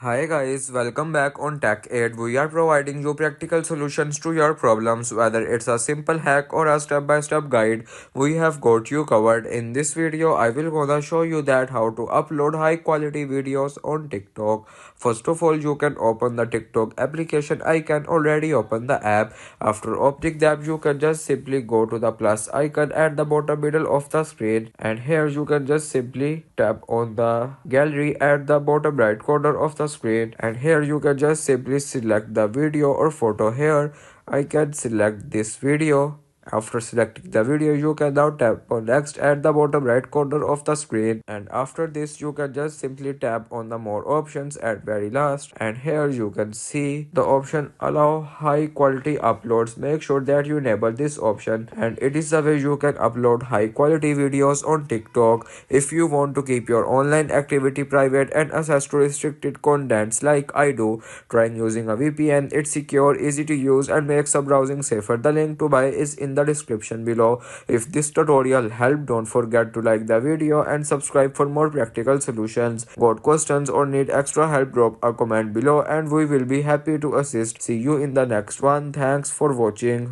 Hi guys, welcome back on Tech Aid. We are providing you practical solutions to your problems, whether it's a simple hack or a step-by-step guide. We have got you covered. In this video, I will gonna show you that how to upload high-quality videos on TikTok. First of all, you can open the TikTok application. I can already open the app. After opening the app, you can just simply go to the plus icon at the bottom middle of the screen, and here you can just simply tap on the gallery at the bottom right corner of the screen, and here you can just simply select the video or photo. Here I can select this video. After selecting the video, you can now tap on next at the bottom right corner of the screen, and after this you can just simply tap on the more options at very last, and here you can see the option allow high quality uploads. Make sure that you enable this option, and it is the way you can upload high quality videos on TikTok. If you want to keep your online activity private and access to restricted contents like I do, trying using a VPN. It's secure, easy to use, and makes the browsing safer. The link to buy is in the description below. If this tutorial helped, don't forget to like the video and subscribe for more practical solutions. Got questions or need extra help, drop a comment below and we will be happy to assist. See you in the next one. Thanks for watching.